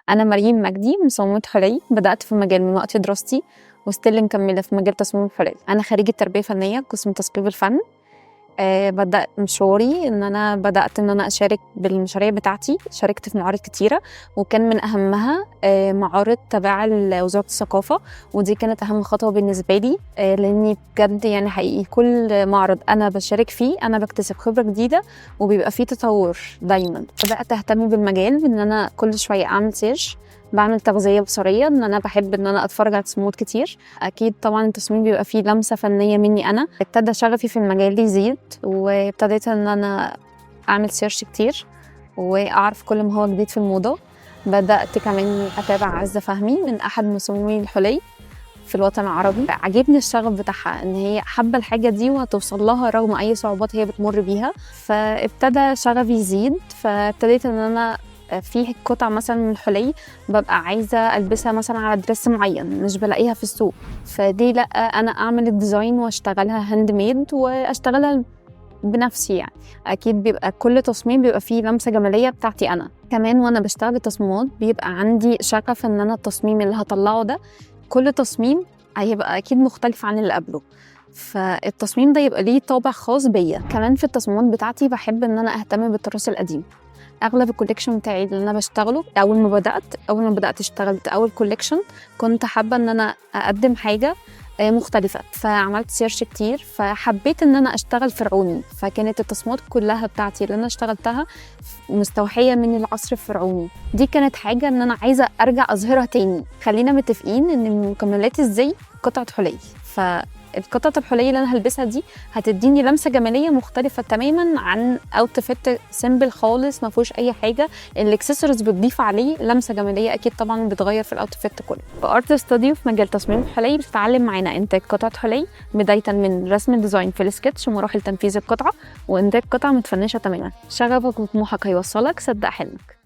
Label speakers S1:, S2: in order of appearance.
S1: أنا مريم مجدي مصممة حلي، بدأت في المجال من وقت دراستي وستيل مكملة في مجال تصميم الحلي. أنا خريجة تربية فنية قسم تصميم الفن. بدأت مشواري إن أنا بدأت إن أنا أشارك بالمشاريع بتاعتي، شاركت في معارض كتيرة وكان من أهمها معارض تبع وزارة الثقافة، ودي كانت أهم خطوة بالنسبة لي لأني بجد يعني حقيقي كل معرض أنا بشارك فيه أنا بكتسب خبرة جديدة وبيبقى فيه تطور دايما. بدأت أهتم بالمجال إن أنا كل شوية أعمل سيرش، بعمل تغذية بصرية، إن أنا بحب إن أنا أتفرج على تصميمات كتير. أكيد طبعا التصميم بيبقى فيه لمسة فنية مني أنا. ابتدى شغفي في المجال يزيد وابتديت إن أنا أعمل سيرش كتير وأعرف كل ما هو جديد في الموضة. بدأت كمان أتابع عزة فهمي من أحد مصممين الحلي في الوطن العربي. عجبني الشغف بتاعها إن هي حابة الحاجة دي وهتوصل لها رغم أي صعوبات هي بتمر بيها، فابتدى شغفي يزيد. فابتديت إن أنا في قطع مثلا من الحلي ببقى عايزة ألبسها مثلا على درس معين مش بلاقيها في السوق، فدي لأ أنا أعمل الديزاين وأشتغلها هاند ميد وأشتغلها بنفسي. يعني أكيد بيبقى كل تصميم بيبقى فيه لمسة جمالية بتاعتي أنا كمان. وأنا بشتغل التصميمات بيبقى عندي شغف إن أنا التصميم اللي هطلعه ده كل تصميم هيبقى أكيد مختلف عن اللي قبله، فالتصميم ده يبقى ليه طابع خاص بيا. كمان في التصميمات بتاعتي بحب إن أنا أهتم بالتراث القديم. اغلب الكوليكشن بتاعي اللي انا بشتغله اول ما بدات اشتغلت اول كوليكشن كنت حابه ان انا اقدم حاجه مختلفه، فعملت سيرش كتير فحبيت ان انا اشتغل فرعوني. فكانت التصميمات كلها بتاعتي اللي انا اشتغلتها مستوحيه من العصر الفرعوني. دي كانت حاجه ان انا عايزه ارجع اظهرها تاني. خلينا متفقين ان من مكملات الزي قطعه حلي، القطعة الحلية اللي أنا هلبسها دي هتديني لمسة جمالية مختلفة تماماً عن اوتفيت سيمبل خالص ما فيهوش أي حاجة. الاكسسوارز بتضيف عليه لمسة جمالية أكيد طبعاً بتغير في الاوتفيت كله. في ارت ستوديو في مجال تصميم الحلي بتتعلم معانا إنتاج قطعة حلي بداية من رسم الديزاين في السكتش ومراحل تنفيذ القطعة وإنتاج قطعة متفنشة تماماً. شغفك وطموحك هيوصلك، صدق حلمك.